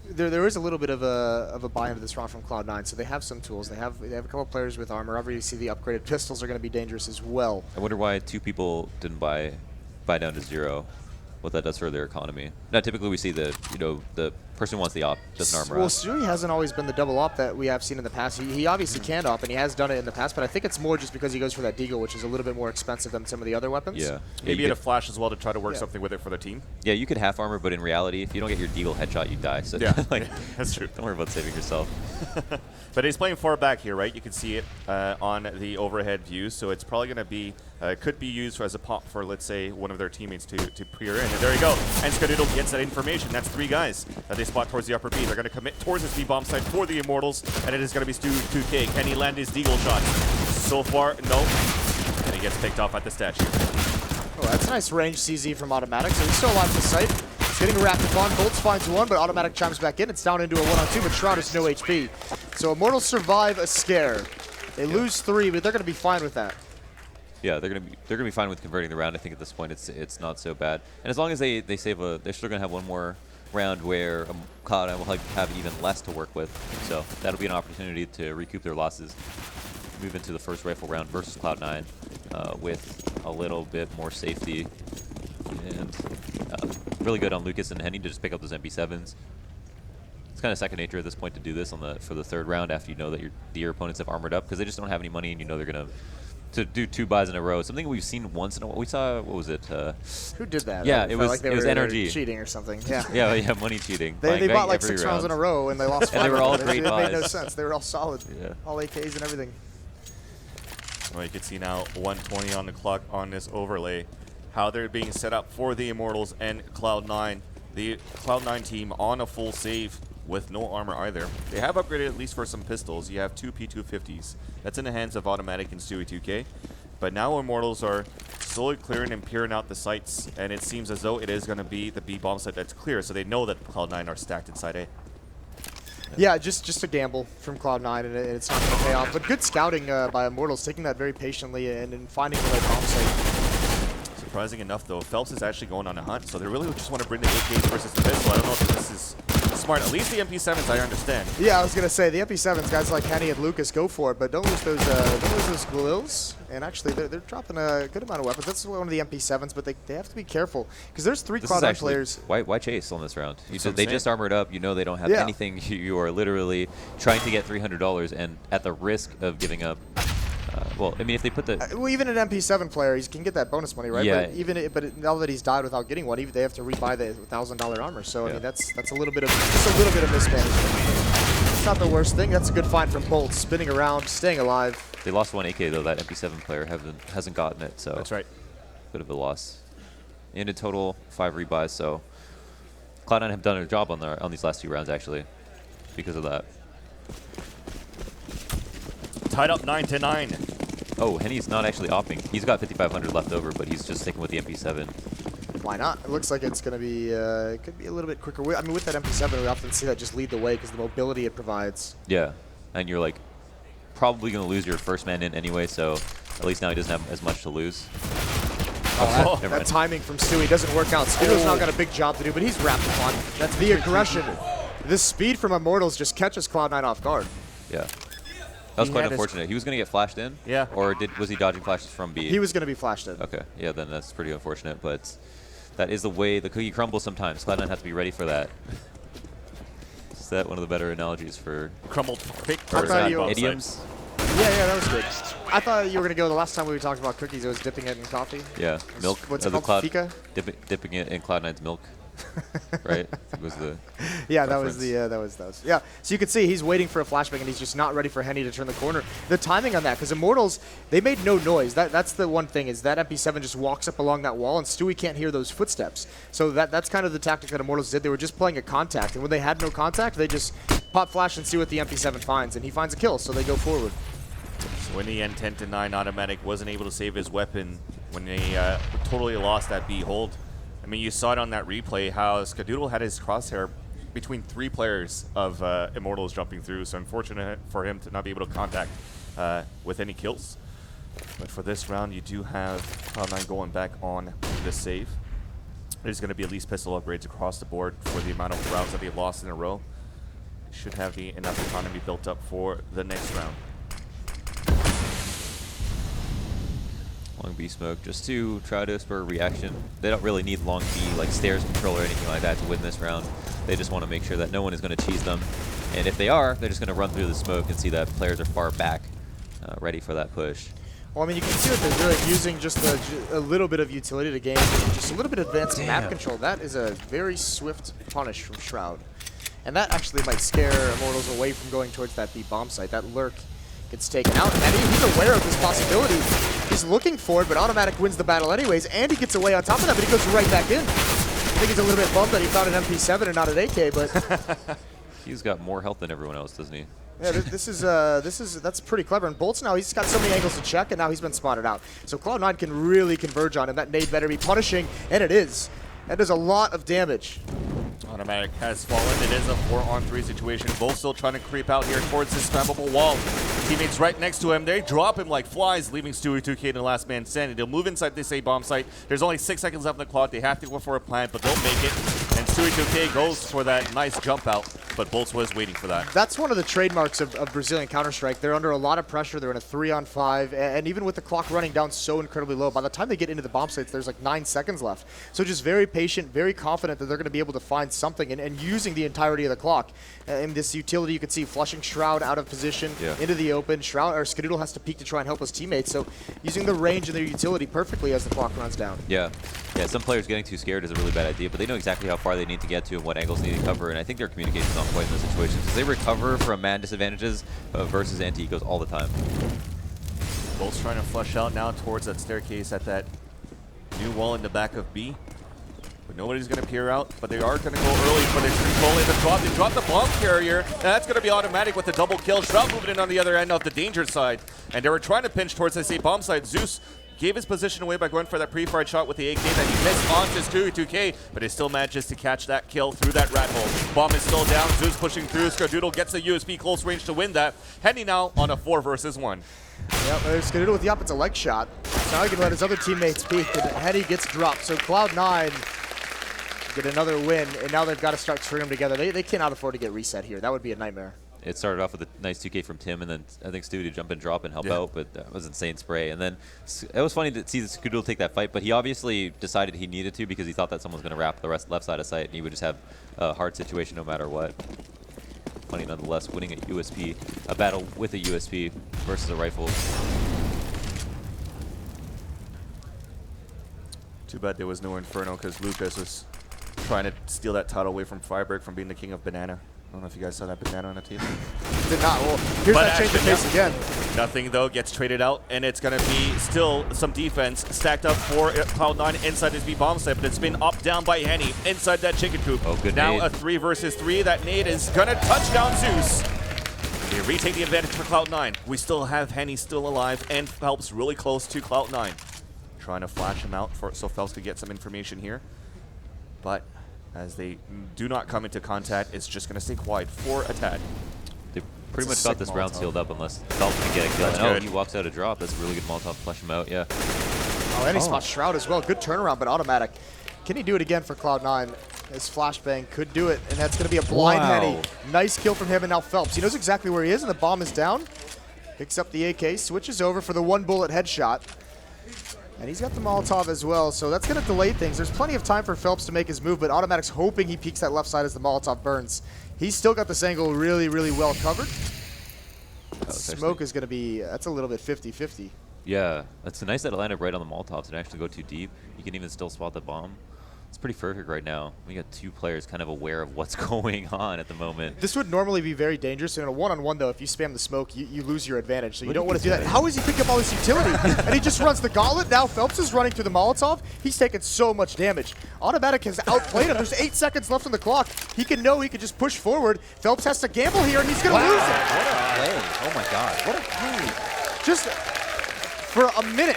there is a little bit of a buy into this round from Cloud9, so they have some tools. They have a couple of players with armor. Obviously, you see the upgraded pistols are going to be dangerous as well. I wonder why 2 people didn't buy down to 0. What that does for their economy. Now, typically we see the person who wants the op doesn't armor Well, up. Stewie hasn't always been the double op that we have seen in the past. He obviously can op, and he has done it in the past, but I think it's more just because he goes for that deagle, which is a little bit more expensive than some of the other weapons. Yeah. Maybe a flash as well to try to work something with it for the team. Yeah, you could half armor, but in reality, if you don't get your deagle headshot, you die. So like, that's true. Don't worry about saving yourself. But he's playing far back here, right? You can see it on the overhead view, so it's probably going to be, could be used as a pop for, let's say, one of their teammates to peer in. And there you go. And Skadoodle gets that information. That's 3 guys that they spot towards the upper B. They're going to commit towards this B-bomb site for the Immortals, and it is going to be Stu 2K. Can he land his deagle shot? So far, no. And he gets picked off at the statue. Oh, that's a nice range CZ from Automatic, so he's still alive to sight. getting wrapped upon. Bolts finds one, but Automatic chimes back in. It's down into a 1-on-2, but Shroud has no HP. So Immortals survive a scare. They lose 3, but they're going to be fine with that. Yeah, they're gonna be fine with converting the round. I think at this point it's not so bad. And as long as they save they're still gonna have one more round where Cloud9 will have even less to work with. So that'll be an opportunity to recoup their losses, move into the first rifle round versus Cloud9 with a little bit more safety. And really good on Lucas and Henny to just pick up those MP7s. It's kind of second nature at this point to do this for the third round after you know that your opponents have armored up, because they just don't have any money and you know they're gonna to do 2 buys in a row. Something we've seen once in a while. We saw, what was it? Who did that? Yeah, it was NRG. Cheating or something. Yeah. yeah, money cheating. They bought like 6 rounds in a row and they lost 5. And they were all great It buys. made no sense. They were all solid. Yeah. All AKs and everything. Well, you can see now 120 on the clock on this overlay. How they're being set up for the Immortals and Cloud9. The Cloud9 team on a full save with no armor either. They have upgraded at least for some pistols. You have 2 P250s. That's in the hands of Automatic and Stewie 2K. But now Immortals are slowly clearing and peering out the sites, and it seems as though it is going to be the B bomb site that's clear, so they know that Cloud9 are stacked inside A. Yeah, just a gamble from Cloud9, and it's not going to pay off. But good scouting by Immortals, taking that very patiently and finding the right bomb site. Surprising enough, though, Phelps is actually going on a hunt, so they really just want to bring the AKs versus the pistol. I don't know if this is smart. At least the MP7s, I understand. Yeah, I was going to say, the MP7s, guys like Henny and Lucas go for it, but don't lose those glills. And actually, they're dropping a good amount of weapons. That's one of the MP7s, but they have to be careful, because there's 3 Cloud9 players. Why chase on this round? They just armored up. You know they don't have anything. You are literally trying to get $300, and at the risk of giving up. Well, I mean, if they put the well, even an MP7 player, he can get that bonus money, right? Yeah. But now that he's died without getting one, even they have to rebuy the $1,000 armor. So I mean, that's a little bit of mismanagement. It's not the worst thing. That's a good find from Bolt, spinning around, staying alive. They lost 1 AK though. That MP7 player hasn't gotten it, so That's right. Bit of a loss. And in total, 5 rebuys. So Cloud9 have done a job on these last 2 rounds actually, because of that. Tied up 9-9. Oh, Henny's not actually opping. He's got 5,500 left over, but he's just sticking with the MP7. Why not? It looks like it's going to be, it could be a little bit quicker. I mean, with that MP7, we often see that just lead the way because the mobility it provides. Yeah, and you're like probably going to lose your first man in anyway, so at least now he doesn't have as much to lose. That timing from Stewie doesn't work out. Stewie's now got a big job to do, but he's wrapped upon. That's the aggression. This speed from Immortals just catches Cloud9 off guard. Yeah. That was quite unfortunate. He was going to get flashed in? Yeah. Or was he dodging flashes from B? He was going to be flashed in. Okay. Yeah, then that's pretty unfortunate, but that is the way the cookie crumbles sometimes. Cloud9 has to be ready for that. Is that one of the better analogies for Crumbled quick idioms? Yeah, that was good. I thought you were going to go the last time we talked about cookies, it was dipping it in coffee. Yeah, milk. What's it called? Fika? Dipping it in Cloud9's milk. Right? It was the yeah, reference. that was. Yeah, so you can see he's waiting for a flashbang and he's just not ready for Henny to turn the corner. The timing on that, because Immortals, they made no noise. That's the one thing, is that MP7 just walks up along that wall and Stewie can't hear those footsteps. So that's kind of the tactic that Immortals did. They were just playing a contact, and when they had no contact, they just pop flash and see what the MP7 finds, and he finds a kill, so they go forward. So in the end, 10-9, Automatic wasn't able to save his weapon when they totally lost that B hold. I mean, you saw it on that replay how Skadoodle had his crosshair between 3 players of Immortals jumping through, so unfortunate for him to not be able to contact with any kills. But for this round, you do have Cloud9 going back on the save. There's going to be at least pistol upgrades across the board for the amount of rounds that they've lost in a row. Should have enough economy built up for the next round. Long B smoke just to try to spur reaction. They don't really need long B like stairs control or anything like that to win this round. They just want to make sure that no one is going to cheese them. And if they are, they're just going to run through the smoke and see that players are far back, ready for that push. Well, I mean, you can see what they're doing, using just a little bit of utility to gain just a little bit of advanced map control. That is a very swift punish from Shroud. And that actually might scare Immortals away from going towards that B bomb site. That lurk gets taken out, and he's aware of this possibility. He's looking for it, but Automatic wins the battle anyways, and he gets away on top of that, but he goes right back in. I think he's a little bit bummed that he found an MP7 and not an AK, but He's got more health than everyone else, doesn't he? yeah, that's pretty clever. And Bolt's now, he's got so many angles to check, and now he's been spotted out. So Cloud9 can really converge on him. That nade better be punishing, and it is. That does a lot of damage. Automatic has fallen. It is a 4-on-3 situation. Both still trying to creep out here towards this spammable wall. Teammates right next to him. They drop him like flies, leaving Stewie 2K in the last man standing. They'll move inside this A bomb site. There's only 6 seconds left in the clock. They have to go for a plant, but they'll make it. And Stewie 2K goes for that nice jump out, but Bolts was waiting for that. That's one of the trademarks of Brazilian Counter-Strike. They're under a lot of pressure. They're in a 3-on-5, and even with the clock running down so incredibly low, by the time they get into the bomb sites, there's like 9 seconds left. So just very patient, very confident that they're going to be able to find something, and using the entirety of the clock. In this utility, you can see flushing Shroud out of position into the open. Shroud or Skadoodle has to peek to try and help his teammates. So using the range and their utility perfectly as the clock runs down. Yeah, some players getting too scared is a really bad idea, but they know exactly how far they need to get to and what angles they need to cover, and I think their communication is on point in those situations because they recover from man disadvantages versus anti-ecos all the time. Bolts trying to flush out now towards that staircase at that new wall in the back of B. But nobody's going to peer out, but they are going to go early for this controlling the drop. They drop the bomb carrier, and that's going to be automatic with the double kill. Shroud moving in on the other end of the danger side, and they were trying to pinch towards this A bomb side. Zeus gave his position away by going for that pre-fired shot with the AK that he missed onto Stewie 2K, but he still manages to catch that kill through that rat hole. Bomb is still down. Zeus pushing through. Skadoodle gets the USP close range to win that. Henny now on a 4 versus 1. Yep, there's Skadoodle with the up. It's a leg shot. So now he can let his other teammates peek, and Henny gets dropped. So Cloud9 get another win, and now they've got to start stringing them together. They cannot afford to get reset here. That would be a nightmare. It started off with a nice 2K from Tim, and then I think Stu to jump and drop and help out, but that was insane spray. And then it was funny to see Skadoodle take that fight, but he obviously decided he needed to because he thought that someone was going to wrap the left side of site, and he would just have a hard situation no matter what. Funny nonetheless, winning a USP, a battle with a USP versus a rifle. Too bad there was no Inferno because Lucas was trying to steal that title away from Firebird from being the king of banana. I don't know if you guys saw that banana on the team. Did not. Well, here's that change of pace again. Nothing, though, gets traded out, and it's going to be still some defense stacked up for Cloud9 inside this B bomb site, but it's been up down by Henny inside that chicken coop. Oh, good now nade. A 3 versus 3. That nade is going to touch down Zeus. They retake the advantage for Cloud9. We still have Henny still alive, and Phelps really close to Cloud9. Trying to flash him out so Phelps could get some information here. But as they do not come into contact, it's just going to stay quiet for a tad. They pretty much got this round sealed up unless Phelps can get a kill. That's Oh, good. he walks out a drop. That's a really good Molotov. Flush him out, yeah. Oh, and he spots Shroud as well. Good turnaround, but automatic. Can he do it again for Cloud9? His flashbang could do it, and that's going to be a blind Henny. Nice kill from him, and now Phelps. He knows exactly where he is, and the bomb is down. Picks up the AK, switches over for the 1-bullet headshot. And he's got the Molotov as well, so that's going to delay things. There's plenty of time for Phelps to make his move, but Automatic's hoping he peeks that left side as the Molotov burns. He's still got this angle really, really well covered. Smoke is going to be, that's a little bit 50-50. Yeah, it's nice that it landed right on the Molotovs and actually go too deep. You can even still spot the bomb. It's pretty perfect right now. We got 2 players kind of aware of what's going on at the moment. This would normally be very dangerous. In a one-on-one, though, if you spam the smoke, you lose your advantage. So you don't want to do that. How is he picking up all this utility? And he just runs the gauntlet. Now Phelps is running through the Molotov. He's taking so much damage. Automatic has outplayed him. There's 8 seconds left on the clock. He can know he can just push forward. Phelps has to gamble here, and he's going to lose it. What a play. Oh, my God. What a play. Just for a minute,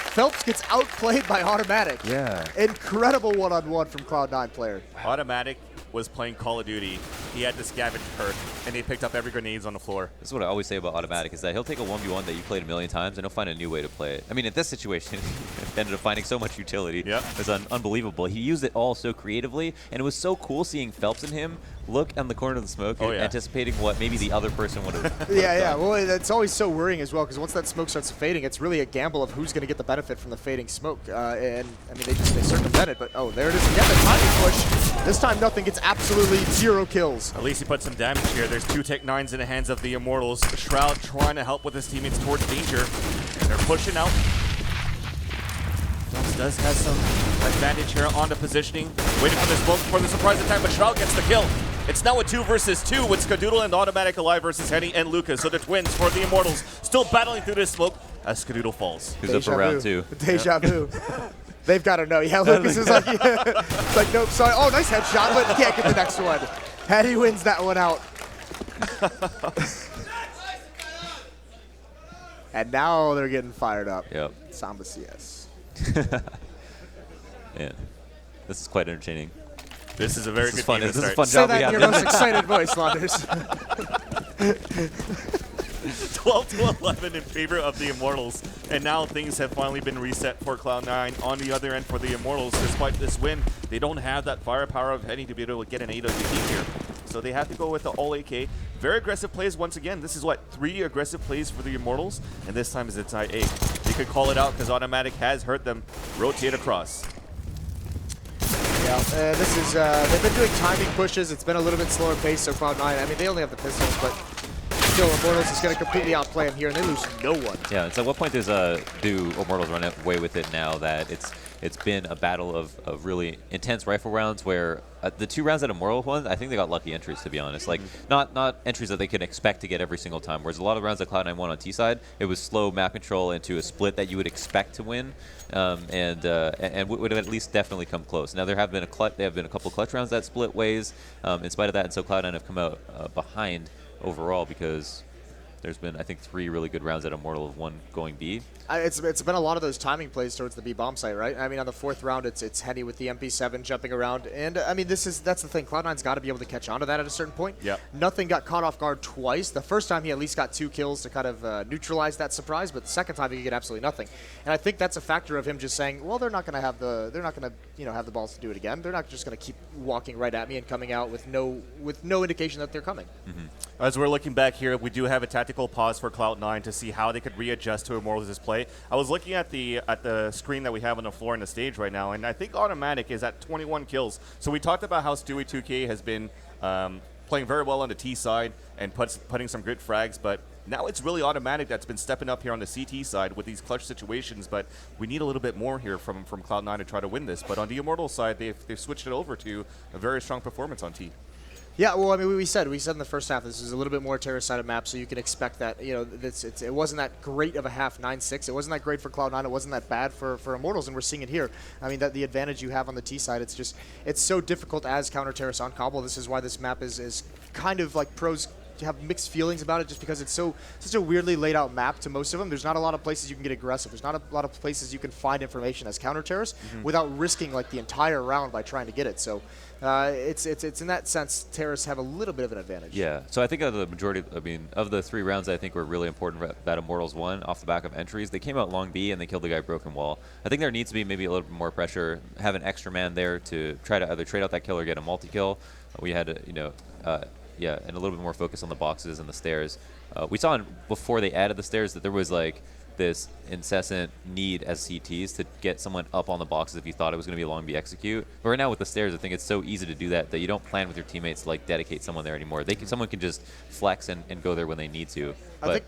Phelps gets outplayed by Automatic. Yeah. Incredible one-on-one from Cloud9 player. Automatic was playing Call of Duty. He had the scavenge perk, and he picked up every grenades on the floor. This is what I always say about Automatic, is that he'll take a 1v1 that you played a million times, and he'll find a new way to play it. I mean, in this situation, he ended up finding so much utility. Yep. It's unbelievable. He used it all so creatively, and it was so cool seeing Phelps and him look on the corner of the smoke, anticipating what maybe the other person would have Yeah. Well, it's always so worrying as well, because once that smoke starts fading, it's really a gamble of who's going to get the benefit from the fading smoke. And, I mean, they circumvent it, but, oh, there it is again, the timing push. This time, nothing gets absolutely 0 kills. At least he put some damage here. There's 2 Tech 9s in the hands of the Immortals. Shroud trying to help with his teammates towards danger. And they're pushing out. Phelps does have some advantage here on the positioning. Waiting for the smoke for the surprise attack, but Shroud gets the kill. It's now a 2 versus 2 with Skadoodle and Automatic alive versus Henny and Lucas. So the twins for the Immortals still battling through this smoke as Skadoodle falls. Who's up for round 2? Deja vu. They've got to know. Yeah, Lucas is like, it's like, nope, sorry. Oh, nice headshot, but can't get the next one. Henny wins that one out. And now they're getting fired up. Yep. Samba CS. Yeah. This is quite entertaining. This is a very good game to This is a start. fun Say job we that in have. your most excited voice, Launders. 12-11 in favor of the Immortals, and now things have finally been reset for Cloud9. On the other end for the Immortals, despite this win, they don't have that firepower of Henny to be able to get an AWP here. So they have to go with the all AK. Very aggressive plays once again. This is what, 3 aggressive plays for the Immortals, and this time is inside A. They could call it out because Automatic has hurt them. Rotate across. Yeah, this is, they've been doing timing pushes. It's been a little bit slower pace, so Cloud9, I mean, they only have the pistols, but still, Immortals is going to completely outplay them here, and they lose no one. Yeah, and so at what point does do Immortals run away with it now that it's been a battle of really intense rifle rounds where the 2 rounds that Immortals won, I think they got lucky entries, to be honest. Like, not entries that they could expect to get every single time, whereas a lot of rounds that Cloud9 won on T side, it was slow map control into a split that you would expect to win, and would have at least definitely come close. Now, there have been a couple clutch rounds that split ways in spite of that, and so Cloud9 have come out behind overall because there's been, I think, 3 really good rounds at Immortal, 1 going B. It's been a lot of those timing plays towards the B bomb site, right? I mean, on the 4th round, it's Henny with the MP7 jumping around, and I mean, that's the thing. Cloud9's got to be able to catch on to that at a certain point. Yep. Nothing got caught off guard twice. The first time he at least got 2 kills to kind of neutralize that surprise, but the second time he could get absolutely nothing. And I think that's a factor of him just saying, well, they're not going to have the have the balls to do it again. They're not just going to keep walking right at me and coming out with no indication that they're coming. As we're looking back here, we do have a tactical pause for Cloud9 to see how they could readjust to Immortals' play. I was looking at the screen that we have on the floor in the stage right now, and I think Automatic is at 21 kills. So we talked about how Stewie2K has been playing very well on the T side and putting some good frags, but now it's really Automatic that's been stepping up here on the CT side with these clutch situations, but we need a little bit more here from Cloud9 to try to win this. But on the Immortals side, they've switched it over to a very strong performance on T. Yeah, well, I mean, we said in the first half this is a little bit more terrace-sided map, so you can expect that. You know, it wasn't that great of a half 9-6. It wasn't that great for Cloud9. It wasn't that bad for Immortals, and we're seeing it here. I mean, that the advantage you have on the T side, it's so difficult as counter terrace on Cobble. This is why this map is kind of like pros have mixed feelings about it, just because it's such a weirdly laid out map to most of them. There's not a lot of places you can get aggressive. There's not a lot of places you can find information as counter terrace without risking like the entire round by trying to get it. So it's in that sense, terrorists have a little bit of an advantage. Yeah, so I think of the majority, of the 3 rounds that I think were really important that Immortals won off the back of entries, they came out long B and they killed the guy Broken Wall. I think there needs to be maybe a little bit more pressure, have an extra man there to try to either trade out that kill or get a multi-kill. We had to, yeah, and a little bit more focus on the boxes and the stairs. We saw before they added the stairs that there was like this incessant need as CTs to get someone up on the boxes if you thought it was going to be a long B execute. But right now with the stairs, I think it's so easy to do that you don't plan with your teammates to like dedicate someone there anymore. Someone can just flex and go there when they need to. But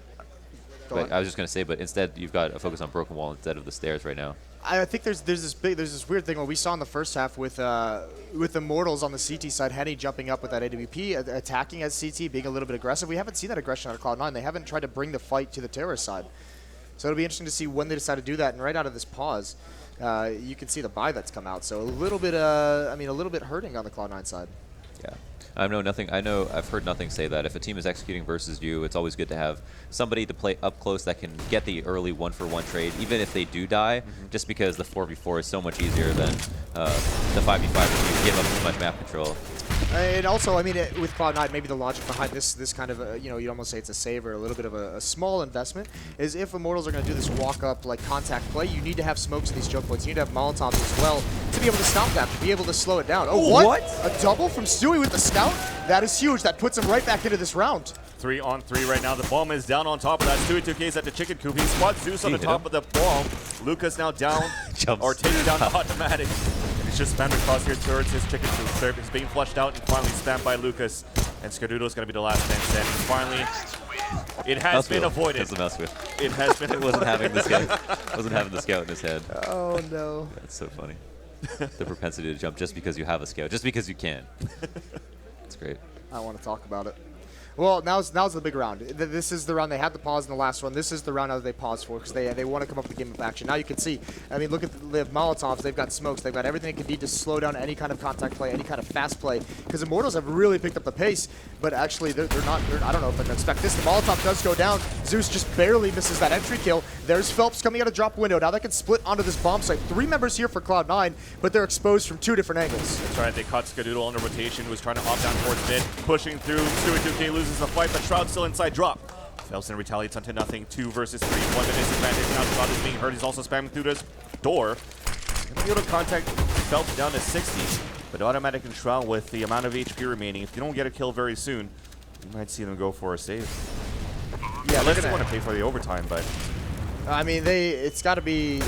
I was just going to say, but instead you've got a focus on Broken Wall instead of the stairs right now. I think there's this weird thing what we saw in the first half with Immortals on the CT side, Henny jumping up with that AWP, attacking as CT, being a little bit aggressive. We haven't seen that aggression out of Cloud9. They haven't tried to bring the fight to the terrorist side. So it'll be interesting to see when they decide to do that. And right out of this pause, you can see the buy that's come out. So a little bit, a little bit hurting on the Cloud9 side. Yeah. I've heard nothing say that if a team is executing versus you, it's always good to have somebody to play up close that can get the early 1-for-1 trade, even if they do die, just because the 4v4 is so much easier than the 5v5 if you give up too much map control. And also, I mean, with Cloud9, maybe the logic behind this kind of, you'd almost say it's a save or a little bit of a small investment, is if Immortals are going to do this walk-up, like, contact play, you need to have smokes in these choke points. You need to have Molotovs as well to be able to stop that, to be able to slow it down. Oh, what? A double from Stewie with the scout? That is huge. That puts him right back into this round. 3-on-3 right now. The bomb is down on top of that. Stewie2K's at the chicken coop. He spots Zeus on the top of the bomb. Lucas now down, or taking down the Automatic. He's just spammed across here towards his chicken coop. Serve is being flushed out and finally spammed by Lucas. And Skadoodle's going to be the last man standing. Finally, it has been avoided. That's the mouse wheel. It has been It wasn't having the scout. Wasn't having the scout in his head. Oh, no. That's so funny. The propensity to jump just because you have a scout, just because you can. It's great. I don't want to talk about it. Well, now's the big round. This is the round they had to pause in the last one. This is the round now that they paused for because they want to come up with a game of action. Now you can see, I mean, look at they have Molotovs, they've got smokes, they've got everything they can need to slow down any kind of contact play, any kind of fast play. Because Immortals have really picked up the pace, but actually they're not. I don't know if they're going to expect this. The Molotov does go down. Zeus just barely misses that entry kill. There's Phelps coming out of drop window. Now they can split onto this bomb site. 3 members here for Cloud9, but they're exposed from 2 different angles. That's right, they caught Skadoodle on the rotation, who was trying to opt down towards mid, pushing through. Stewie2K loses the fight, but Shroud still inside drop. Phelps retaliates onto nothing. 2 versus 3. 1 to disadvantage. Now Shroud is being hurt. He's also spamming through this door. Gonna be able to contact Phelps down to 60, but Automatic and Shroud with the amount of HP remaining, if you don't get a kill very soon, you might see them go for a save. Yeah, unless they want to pay for the overtime, but I mean, it's got to be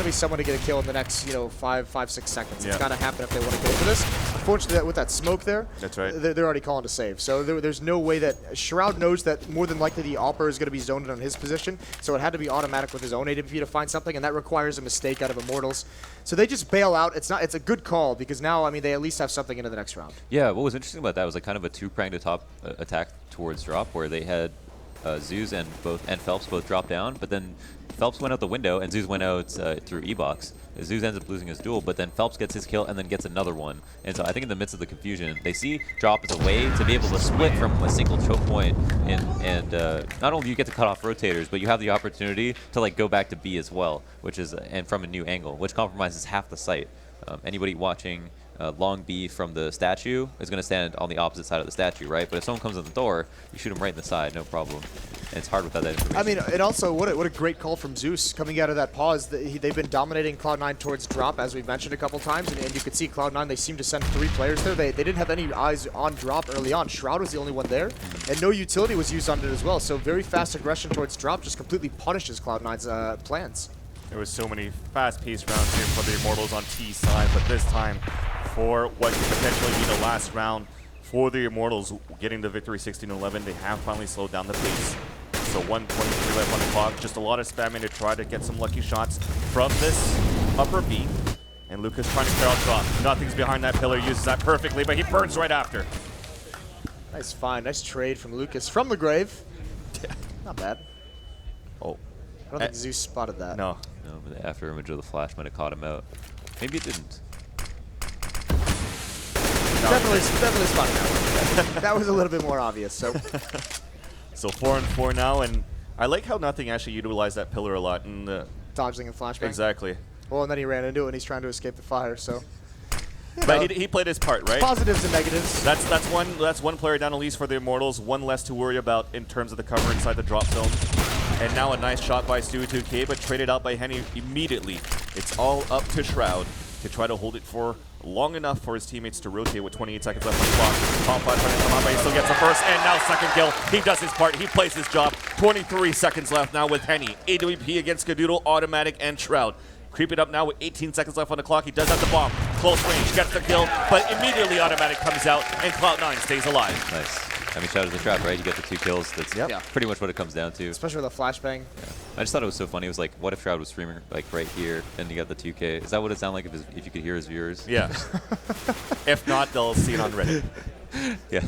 someone to get a kill in the next 5, 6 seconds. It's got to happen if they want to go for this. Unfortunately, with that smoke there, that's right. They're already calling to save. So there's no way that Shroud knows that more than likely the Opera is going to be zoned on his position. So it had to be Automatic with his own AWP to find something, and that requires a mistake out of Immortals. So they just bail out. It's a good call because now, I mean, they at least have something into the next round. Yeah, what was interesting about that was like kind of a two-pronged attack towards drop, where they had Zeus and Phelps both drop down, but then Phelps went out the window and Zeus went out through E-Box. Zeus ends up losing his duel, but then Phelps gets his kill and then gets another one. And so I think in the midst of the confusion, they see drop as a way to be able to split from a single choke point, and not only do you get to cut off rotators, but you have the opportunity to like go back to B as well, which is and from a new angle, which compromises half the site. Anybody watching long B from the statue is going to stand on the opposite side of the statue, right? But if someone comes in the door, you shoot them right in the side, no problem. And it's hard without that information. I mean, and also, what a great call from Zeus coming out of that pause. They've been dominating Cloud9 towards drop, as we've mentioned a couple times, and you could see Cloud9, they seem to send 3 players there. They didn't have any eyes on drop early on. Shroud was the only one there, and no utility was used on it as well. So very fast aggression towards drop just completely punishes Cloud9's plans. There was so many fast-paced rounds here for the Immortals on T side, but this time for what could potentially be the last round for the Immortals getting the victory 16-11, they have finally slowed down the pace. So 1:23 left on the clock, just a lot of spamming to try to get some lucky shots from this upper B. And Lucas trying to clear out drop. Nothing's behind that pillar, uses that perfectly, but he burns right after. Nice find, nice trade from Lucas from the grave. Not bad. Oh. I don't think Zeus spotted that. No. No, but the after image of the flash might have caught him out. Maybe it didn't. No, definitely spotted that one. That was a little bit more obvious. So 4-4 now, and I like how Nothing actually utilized that pillar a lot. And dodging and flashbang. Exactly. Well, and then he ran into it, and he's trying to escape the fire. So. But he played his part, right? Positives and negatives. That's one player down at least for the Immortals. One less to worry about in terms of the cover inside the drop zone. And now a nice shot by Stewie2K, but traded out by Henny immediately. It's all up to Shroud to try to hold it for long enough for his teammates to rotate with 28 seconds left on the clock. Top 5 trying to come out, but he still gets the first, and now second kill. He does his part. He plays his job. 23 seconds left now with Henny. AWP against Skadoodle, Automatic, and Shroud. Creeping up now with 18 seconds left on the clock. He does have the bomb. Close range, gets the kill, but immediately Automatic comes out, and Cloud9 stays alive. Nice. I mean, shout out to the trap, right? You get the 2 kills. That's pretty much what it comes down to. Especially with a flashbang. Yeah. I just thought it was so funny. It was like, what if Shroud was streaming like right here, and you got the 2K? Is that what it sounded like if you could hear his viewers? Yeah. If not, they'll see it on Reddit. Yeah.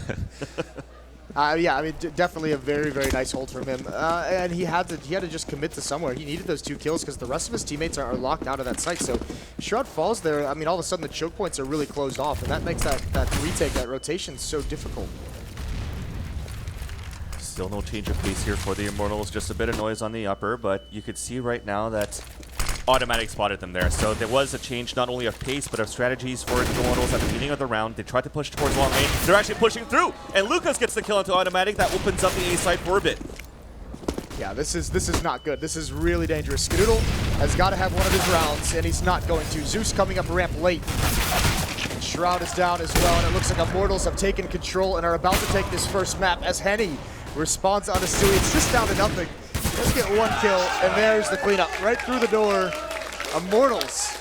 Yeah, I mean, definitely a very, very nice hold from him. And he had to just commit to somewhere. He needed those 2 kills because the rest of his teammates are locked out of that site. So Shroud falls there. I mean, all of a sudden the choke points are really closed off, and that makes that retake, that rotation so difficult. Still no change of pace here for the Immortals. Just a bit of noise on the upper, but you could see right now that Automatic spotted them there. So there was a change not only of pace, but of strategies for the Immortals at the beginning of the round. They tried to push towards long range. They're actually pushing through, and Lucas gets the kill into Automatic. That opens up the A side for a bit. Yeah, this is not good. This is really dangerous. Skadoodle has got to have one of his rounds, and he's not going to. Zeus coming up ramp late. And Shroud is down as well, and it looks like Immortals have taken control and are about to take this first map as Henny responds onto Stewie. It's just down to nothing. Let's get 1 kill, and there's the cleanup right through the door. Immortals